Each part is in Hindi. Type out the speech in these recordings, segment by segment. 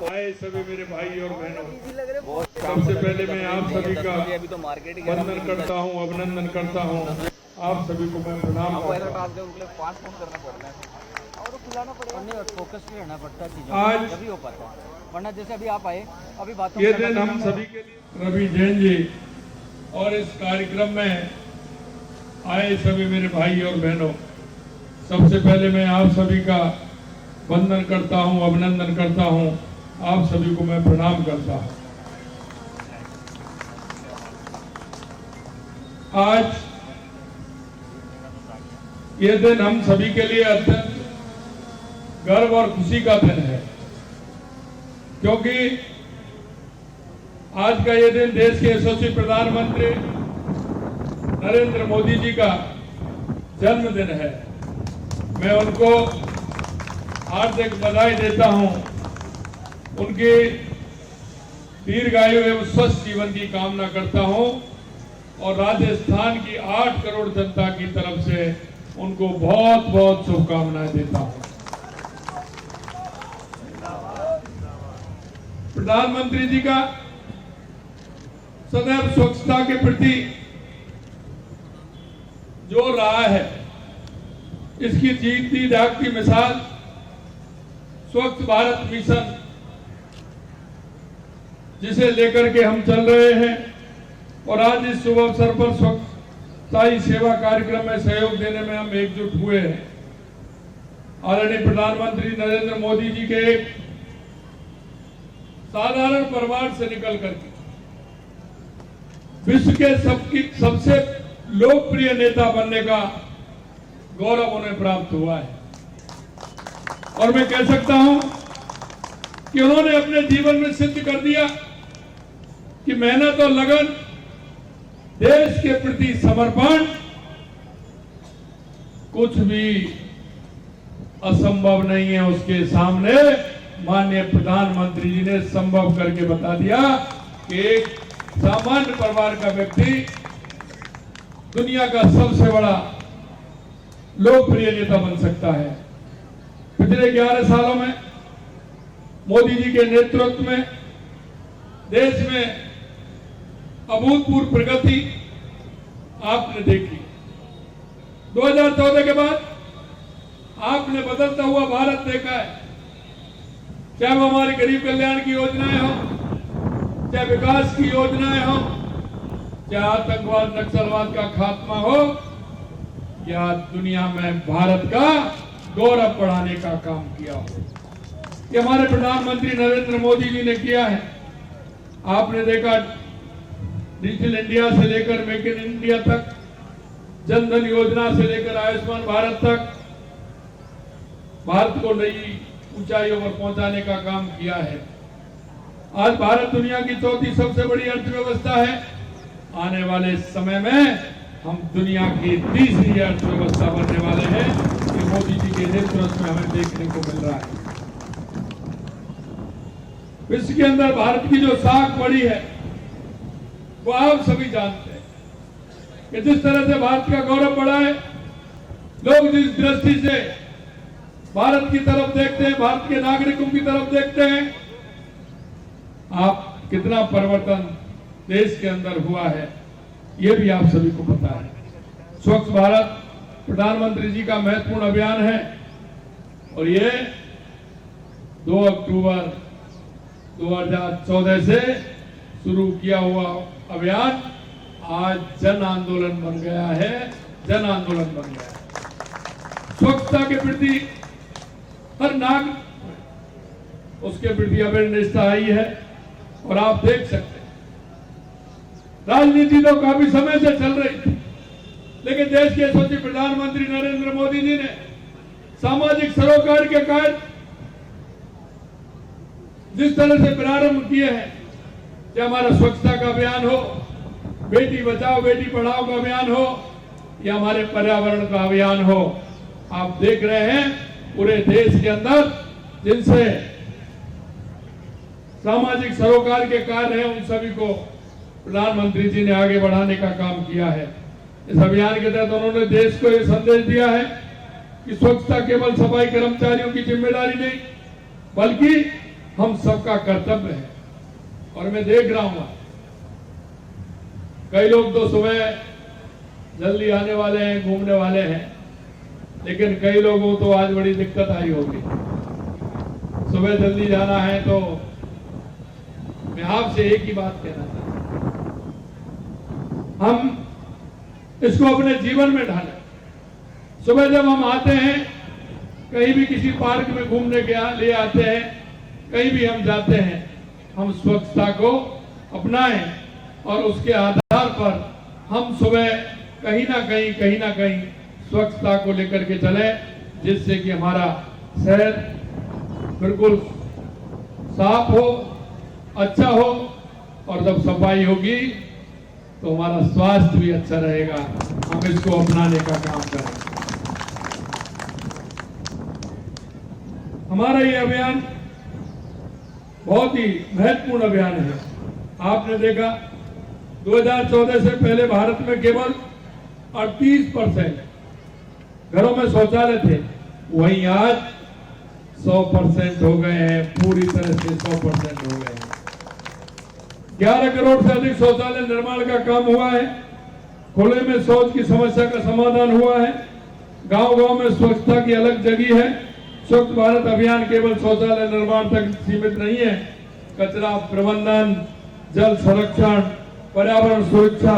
आए सभी मेरे भाई और बहनों, सबसे पहले मैं आप सभी का वंदन करता हूँ, अभिनंदन करता हूँ। आप सभी को मैं प्रणाम करता हूँ। फोकस भी रहना पड़ता है चीजों आज तभी हो पाता है, वरना जैसे अभी आप आए अभी बातों ये दिन हम सभी के लिए रवि जैन जी और इस कार्यक्रम में आए सभी मेरे भाई और बहनों, सबसे पहले मैं आप सभी का वंदन करता हूं, अभिनंदन करता हूं। आप सभी को मैं प्रणाम करता हूं। आज ये दिन हम सभी के लिए अत्यंत गर्व और खुशी का दिन है, क्योंकि आज का ये दिन देश के यशस्वी प्रधानमंत्री नरेंद्र मोदी जी का जन्मदिन है। मैं उनको हार्दिक बधाई देता हूं, उनकी दीर्घायु एवं स्वस्थ जीवन की कामना करता हूं और राजस्थान की 8 करोड़ जनता की तरफ से उनको बहुत बहुत शुभकामनाएं देता हूं। प्रधानमंत्री जी का सदैव स्वच्छता के प्रति जो रहा है, इसकी जीती जागती मिसाल स्वच्छ भारत मिशन, जिसे लेकर के हम चल रहे हैं। और आज इस शुभ अवसर पर स्वच्छता ही सेवा कार्यक्रम में सहयोग देने में हम एकजुट हुए हैं। आदरणीय प्रधानमंत्री नरेंद्र मोदी जी के एक साधारण परिवार से निकल करके विश्व के सबसे लोकप्रिय नेता बनने का गौरव उन्हें प्राप्त हुआ है। और मैं कह सकता हूं कि उन्होंने अपने जीवन में सिद्ध कर दिया कि मेहनत और लगन, देश के प्रति समर्पण कुछ भी असंभव नहीं है उसके सामने। माननीय प्रधानमंत्री जी ने संभव करके बता दिया कि एक सामान्य परिवार का व्यक्ति दुनिया का सबसे बड़ा लोकप्रिय नेता बन सकता है। पिछले 11 सालों में मोदी जी के नेतृत्व में देश में अभूतपूर्व प्रगति आपने देखी। 2014 के बाद आपने बदलता हुआ भारत देखा है, चाहे वो हमारी गरीब कल्याण की योजनाएं हो, चाहे विकास की योजनाएं हो, चाहे आतंकवाद नक्सलवाद का खात्मा हो, या दुनिया में भारत का गौरव बढ़ाने का काम किया हो। ये हमारे प्रधानमंत्री नरेंद्र मोदी जी ने किया है। आपने देखा डिजिटल इंडिया से लेकर मेक इन इंडिया तक, जनधन योजना से लेकर आयुष्मान भारत तक भारत को नई ऊंचाइयों पर पहुंचाने का काम किया है। आज भारत दुनिया की चौथी सबसे बड़ी अर्थव्यवस्था है। आने वाले समय में हम दुनिया की तीसरी अर्थव्यवस्था बनने वाले हैं। ये मोदी जी के नेतृत्व में हमें देखने को मिल रहा है। विश्व के अंदर भारत की जो साख बढ़ी है वो आप सभी जानते हैं कि जिस तरह से भारत का गौरव बढ़ा है, लोग जिस दृष्टि से भारत की तरफ देखते हैं, भारत के नागरिकों की तरफ देखते हैं, आप कितना परिवर्तन देश के अंदर हुआ है ये भी आप सभी को पता है। स्वच्छ भारत प्रधानमंत्री जी का महत्वपूर्ण अभियान है और ये 2 अक्टूबर 2014 से शुरू किया हुआ अभियान आज जन आंदोलन बन गया है, जन आंदोलन बन गया है। स्वच्छता के प्रति हर नागरिक उसके प्रति अवेयरनेस आई है। और आप देख सकते हैं राजनीति तो काफी समय से चल रही थी, लेकिन देश के यशस्वी प्रधानमंत्री नरेंद्र मोदी जी ने सामाजिक सरोकार के कार्य जिस तरह से प्रारंभ किए हैं, चाहे हमारा स्वच्छता का अभियान हो, बेटी बचाओ बेटी पढ़ाओ का अभियान हो, या हमारे पर्यावरण का अभियान हो, आप देख रहे हैं पूरे देश के अंदर जिनसे सामाजिक सरोकार के कार्य हैं उन सभी को प्रधानमंत्री जी ने आगे बढ़ाने का काम किया है। इस अभियान के तहत उन्होंने देश को यह संदेश दिया है कि स्वच्छता केवल सफाई कर्मचारियों की जिम्मेदारी नहीं बल्कि हम सबका कर्तव्य है। और मैं देख रहा हूं कई लोग तो सुबह जल्दी आने वाले हैं, घूमने वाले हैं, लेकिन कई लोगों को तो आज बड़ी दिक्कत आई होगी। सुबह जल्दी जाना है तो मैं आपसे एक ही बात कहना चाहता हूं, हम इसको अपने जीवन में ढालें। सुबह जब हम आते हैं, कहीं भी किसी पार्क में घूमने के लिए आते हैं, कहीं भी हम जाते हैं, हम स्वच्छता को अपनाएं और उसके आधार पर हम सुबह कहीं ना कहीं स्वच्छता को लेकर के चलें, जिससे कि हमारा शहर बिल्कुल साफ हो, अच्छा हो, और जब सफाई होगी तो हमारा स्वास्थ्य भी अच्छा रहेगा। हम इसको अपनाने का काम करें। हमारा ये अभियान बहुत ही महत्वपूर्ण अभियान है। आपने देखा 2014 से पहले भारत में केवल 38% घरों में शौचालय थे, वहीं आज 100% हो गए हैं, पूरी तरह से 100% हो गए हैं। 11 करोड़ से अधिक शौचालय निर्माण का काम हुआ है। खुले में शौच की समस्या का समाधान हुआ है। गांव-गांव में स्वच्छता की अलग जगह है। स्वच्छ भारत अभियान केवल शौचालय निर्माण तक सीमित नहीं है, कचरा प्रबंधन, जल संरक्षण, पर्यावरण सुरक्षा,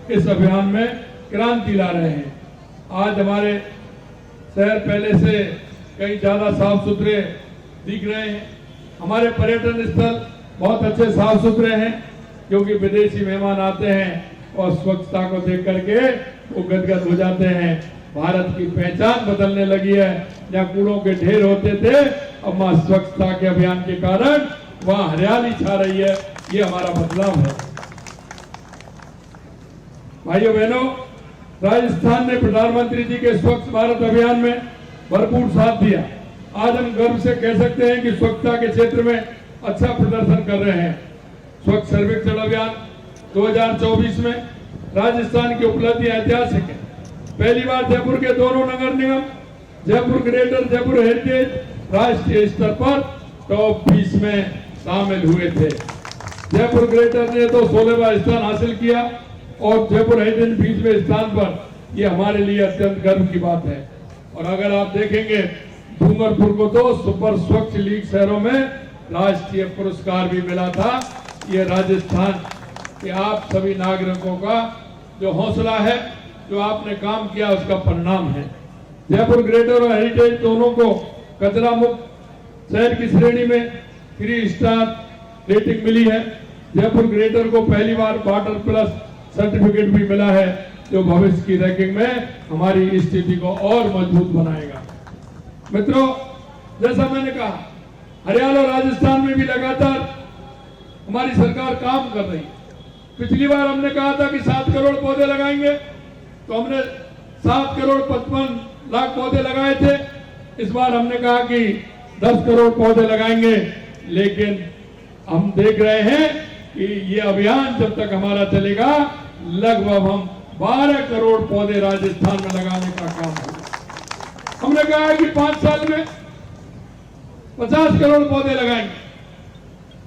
इस अभियान में क्रांति ला रहे हैं। आज हमारे शहर पहले से कहीं ज्यादा साफ सुथरे दिख रहे हैं। हमारे पर्यटन स्थल बहुत अच्छे साफ सुथरे हैं, क्योंकि विदेशी मेहमान आते हैं और स्वच्छता को देख करके वो गदगद हो जाते हैं। भारत की पहचान बदलने लगी है। जहाँ कूड़ों के ढेर होते थे, अब वहां स्वच्छता के अभियान के कारण वहां हरियाली छा रही है। ये हमारा बदलाव है। भाइयों बहनों, राजस्थान ने प्रधानमंत्री जी के स्वच्छ भारत अभियान में भरपूर साथ दिया। आज हम गर्व से कह सकते हैं कि स्वच्छता के क्षेत्र में अच्छा प्रदर्शन कर रहे हैं। स्वच्छ सर्वेक्षण अभियान 2024 में राजस्थान की उपलब्धियां ऐतिहासिक है। पहली बार जयपुर के दोनों नगर निगम, जयपुर ग्रेटर, जयपुर हेरिटेज, राष्ट्रीय स्तर पर टॉप 20 में शामिल हुए थे। जयपुर ग्रेटर ने तो 16वां स्थान हासिल किया और जयपुर हेरिटेज 20वें स्थान पर। यह हमारे लिए अत्यंत गर्व की बात है। और अगर आप देखेंगे, डूंगरपुर को तो सुपर स्वच्छ लीग शहरों में राष्ट्रीय पुरस्कार भी मिला था। ये राजस्थान के आप सभी नागरिकों का जो हौसला है, जो आपने काम किया, उसका परिणाम है। जयपुर ग्रेटर और हेरिटेज दोनों को कचरा मुक्त शहर की श्रेणी में 3 स्टार रेटिंग मिली है। जयपुर ग्रेटर को पहली बार वाटर प्लस सर्टिफिकेट भी मिला है, जो भविष्य की रैंकिंग में हमारी स्थिति को और मजबूत बनाएगा। मित्रों, जैसा मैंने कहा, हरियाणा और राजस्थान में भी लगातार हमारी सरकार काम कर रही है। पिछली बार हमने कहा था कि 7 करोड़ पौधे लगाएंगे, तो हमने 7 करोड़ 55 लाख पौधे लगाए थे। इस बार हमने कहा कि 10 करोड़ पौधे लगाएंगे, लेकिन हम देख रहे हैं कि ये अभियान जब तक हमारा चलेगा, लगभग हम 12 करोड़ पौधे राजस्थान में लगाने का काम होगा। हमने कहा है कि 5 साल में 50 करोड़ पौधे लगाएंगे।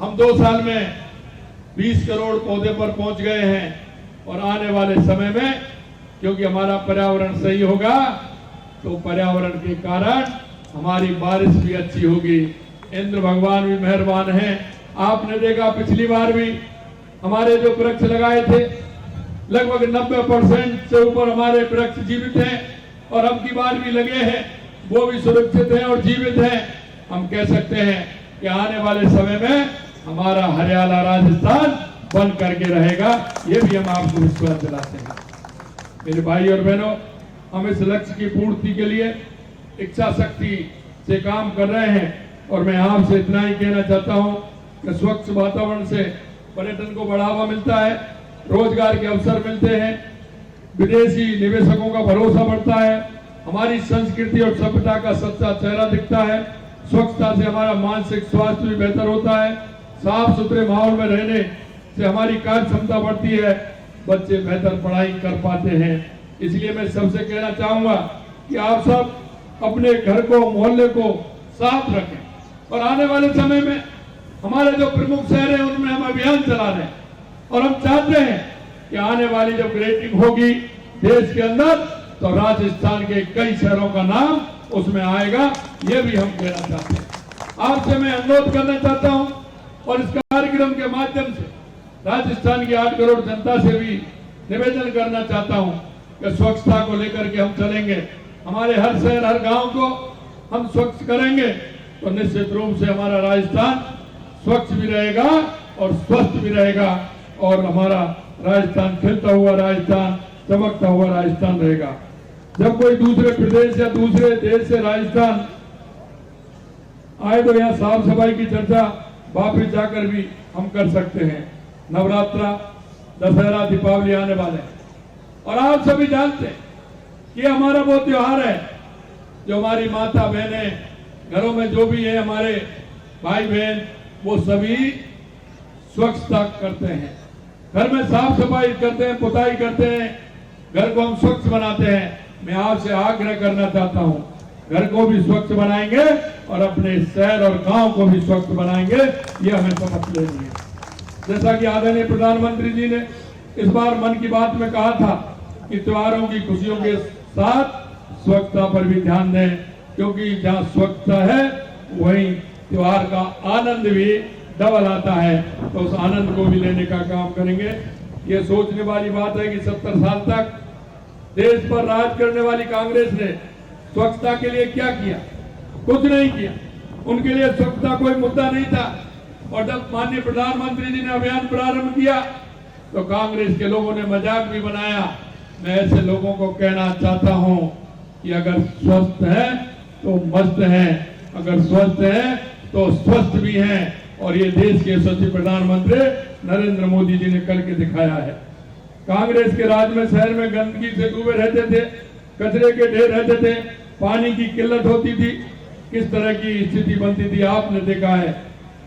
हम 2 साल में 20 करोड़ पौधे पर पहुंच गए हैं। और आने वाले समय में, क्योंकि हमारा पर्यावरण सही होगा, तो पर्यावरण के कारण हमारी बारिश भी अच्छी होगी। इंद्र भगवान भी मेहरबान हैं। आपने देखा, पिछली बार भी हमारे जो वृक्ष लगाए थे, लगभग 90% से ऊपर हमारे वृक्ष जीवित हैं, और अब की बार भी लगे हैं, वो भी सुरक्षित हैं और जीवित हैं। हम कह सकते हैं कि आने वाले समय में हमारा हरियाणा राजस्थान बन करके रहेगा। ये भी हम आपको विश्वास दिलाते हैं। मेरे भाई और बहनों, हम इस लक्ष्य की पूर्ति के लिए इच्छा शक्ति से काम कर रहे हैं। और मैं आपसे इतना ही कहना चाहता हूं कि स्वच्छ वातावरण से पर्यटन को बढ़ावा मिलता है, रोजगार के अवसर मिलते हैं, विदेशी निवेशकों का भरोसा बढ़ता है, हमारी संस्कृति और सभ्यता का सच्चा चेहरा दिखता है। स्वच्छता से हमारा मानसिक स्वास्थ्य भी बेहतर होता है। साफ सुथरे माहौल में रहने से हमारी कार्य क्षमता बढ़ती है, बच्चे बेहतर पढ़ाई कर पाते हैं। इसलिए मैं सबसे कहना चाहूंगा कि आप सब अपने घर को, मोहल्ले को साफ रखें। और आने वाले समय में हमारे जो प्रमुख शहर हैं उनमें हम अभियान चला रहे हैं और हम चाहते हैं कि आने वाली जब रेटिंग होगी देश के अंदर तो राजस्थान के कई शहरों का नाम उसमें आएगा। ये भी हम कहना चाहते हैं। आपसे मैं अनुरोध करना चाहता हूं और इस कार्यक्रम के माध्यम से राजस्थान की 8 करोड़ जनता से भी निवेदन करना चाहता हूं कि स्वच्छता को लेकर के हम चलेंगे। हमारे हर शहर, हर गांव को हम स्वच्छ करेंगे तो निश्चित रूप से हमारा राजस्थान स्वच्छ भी रहेगा और स्वस्थ भी रहेगा और हमारा राजस्थान खिलता हुआ राजस्थान, चमकता हुआ राजस्थान रहेगा। जब कोई दूसरे प्रदेश या दूसरे देश से राजस्थान आए तो यहाँ साफ सफाई की चर्चा वापिस जाकर भी हम कर सकते हैं। नवरात्रा, दशहरा, दीपावली आने वाले हैं और आप सभी जानते हैं कि हमारा वो त्योहार है जो हमारी माता बहनें, घरों में जो भी है हमारे भाई बहन, वो सभी स्वच्छता करते हैं, घर में साफ सफाई करते हैं, पुताई करते हैं, घर को हम स्वच्छ बनाते हैं। मैं आपसे आग्रह करना चाहता हूं, घर को भी स्वच्छ बनाएंगे और अपने शहर और गांव को भी स्वच्छ बनाएंगे, ये हमें समझ लेनी है। जैसा कि आदरणीय प्रधानमंत्री जी ने इस बार मन की बात में कहा था कि त्योहारों की खुशियों के साथ स्वच्छता पर भी ध्यान दें, क्योंकि जहां स्वच्छता है वहीं त्योहार का आनंद भी डबल आता है, तो उस आनंद को भी लेने का काम करेंगे। ये सोचने वाली बात है कि 70 साल तक देश पर राज करने वाली कांग्रेस ने स्वच्छता के लिए क्या किया? कुछ नहीं किया। उनके लिए स्वच्छता कोई मुद्दा नहीं था। और जब माननीय प्रधानमंत्री जी ने अभियान प्रारंभ किया तो कांग्रेस के लोगों ने मजाक भी बनाया। मैं ऐसे लोगों को कहना चाहता हूं कि अगर स्वस्थ है तो मस्त है, अगर स्वस्थ है तो स्वस्थ भी हैं। और ये देश के यशस्वी प्रधानमंत्री नरेंद्र मोदी जी ने करके दिखाया है। कांग्रेस के राज में शहर में गंदगी से डूबे रहते थे, कचरे के ढेर रहते थे, पानी की किल्लत होती थी, किस तरह की स्थिति बनती थी आपने देखा है।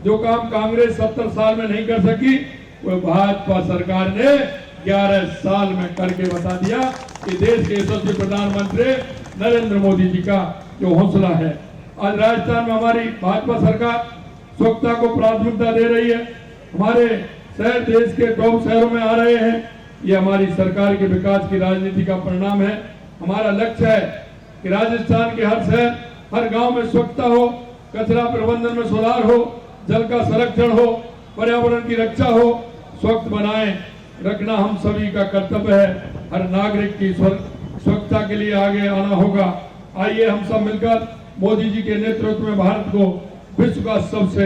जो काम कांग्रेस 70 साल में नहीं कर सकी वो भाजपा सरकार ने 11 साल में करके बता दिया कि देश के यशस्वी प्रधानमंत्री नरेंद्र मोदी जी का जो हौसला है। आज राजस्थान में हमारी भाजपा सरकार स्वच्छता को प्राथमिकता दे रही है। हमारे शहर देश के टॉप शहरों में आ रहे हैं। ये हमारी सरकार के विकास की राजनीति का परिणाम है। हमारा लक्ष्य है कि राजस्थान के हर शहर, हर गांव में स्वच्छता हो, कचरा प्रबंधन में सुधार हो, जल का संरक्षण हो, पर्यावरण की रक्षा हो। स्वच्छ बनाए रखना हम सभी का कर्तव्य है। हर नागरिक की स्वच्छता के लिए आगे आना होगा। आइए हम सब मिलकर मोदी जी के नेतृत्व में भारत को विश्व का सबसे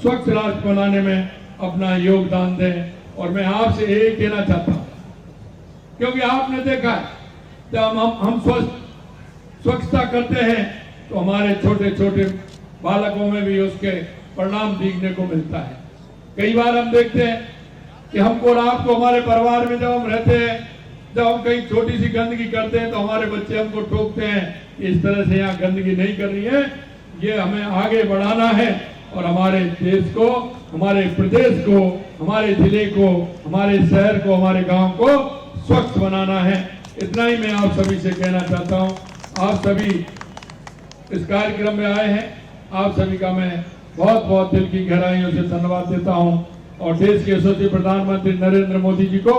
स्वच्छ राष्ट्र बनाने में अपना योगदान दें। और मैं आपसे यही कहना चाहता हूं, क्योंकि आपने देखा है जब हम स्वच्छता करते हैं तो हमारे छोटे छोटे बालकों में भी उसके परिणाम देखने को मिलता है। कई बार हम देखते हैं कि हमको और आपको हमारे परिवार में जब हम रहते हैं, जब हम कहीं छोटी सी गंदगी करते हैं तो हमारे बच्चे हमको टोकते हैं, इस तरह से यहाँ गंदगी नहीं करनी है। ये हमें आगे बढ़ाना है और हमारे देश को, हमारे प्रदेश को, हमारे जिले को, हमारे शहर को, हमारे गांव को स्वच्छ बनाना है। इतना ही मैं आप सभी से कहना चाहता हूं। आप सभी इस कार्यक्रम में आए हैं, आप सभी का मैं बहुत बहुत दिल की गहराइयों से धन्यवाद देता हूं और देश के यशस्वी प्रधानमंत्री नरेंद्र मोदी जी को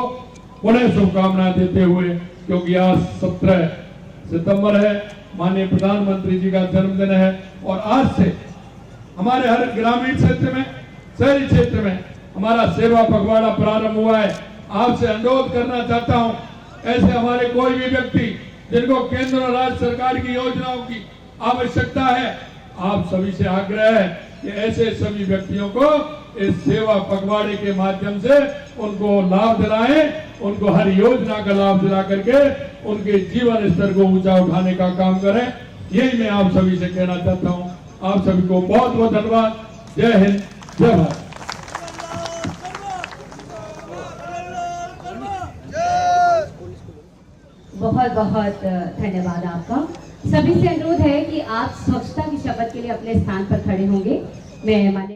पुनः शुभकामनाएं देते हुए, क्योंकि आज 17 सितंबर है, माननीय प्रधानमंत्री जी का जन्मदिन है और आज से हमारे हर ग्रामीण क्षेत्र में, शहरी क्षेत्र में हमारा सेवा पखवाड़ा प्रारंभ हुआ है। आपसे अनुरोध करना चाहता हूं, ऐसे हमारे कोई भी व्यक्ति जिनको केंद्र और राज्य सरकार की योजनाओं की आवश्यकता है, आप सभी से आग्रह है कि ऐसे सभी व्यक्तियों को इस सेवा पखवाड़े के माध्यम से उनको लाभ दिलाएं, उनको हर योजना का लाभ दिला करके उनके जीवन स्तर को ऊंचा उठाने का काम करें। यही मैं आप सभी से कहना चाहता हूं। आप सभी को बहुत बहुत धन्यवाद। जय हिंद, जय भारत। बहुत बहुत धन्यवाद आपका। सभी से अनुरोध है कि आप स्वच्छता की शपथ के लिए अपने स्थान पर खड़े होंगे। मैं माने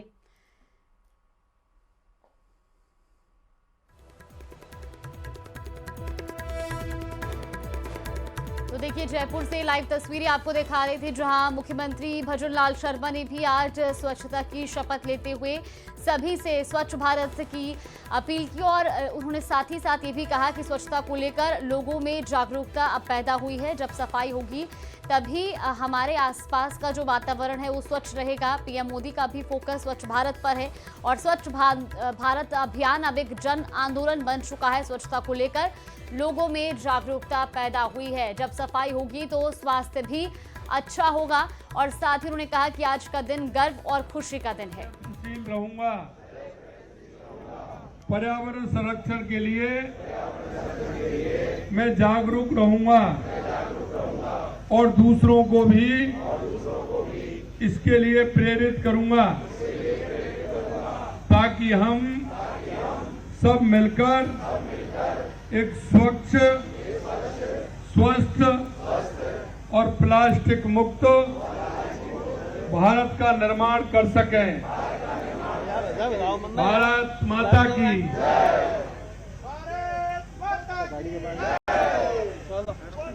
तो देखिए जयपुर से लाइव तस्वीरें आपको दिखा रहे थे, जहां मुख्यमंत्री भजनलाल शर्मा ने भी आज स्वच्छता की शपथ लेते हुए सभी से स्वच्छ भारत की अपील की और उन्होंने साथ ही साथ ये भी कहा कि स्वच्छता को लेकर लोगों में जागरूकता अब पैदा हुई है। जब सफाई होगी तभी हमारे आसपास का जो वातावरण है वो स्वच्छ रहेगा। पीएम मोदी का भी फोकस स्वच्छ भारत पर है और स्वच्छ भारत अभियान अब एक जन आंदोलन बन चुका है। स्वच्छता को लेकर लोगों में जागरूकता पैदा हुई है। जब सफाई होगी तो स्वास्थ्य भी अच्छा होगा और साथ ही उन्होंने कहा कि आज का दिन गर्व और खुशी का दिन है। रहूंगा, पर्यावरण संरक्षण के लिए मैं जागरूक रहूंगा और दूसरों को भी इसके लिए प्रेरित करूंगा ताकि हम सब मिलकर एक स्वच्छ, स्वस्थ और प्लास्टिक मुक्त भारत का निर्माण कर सकें। भारत माता की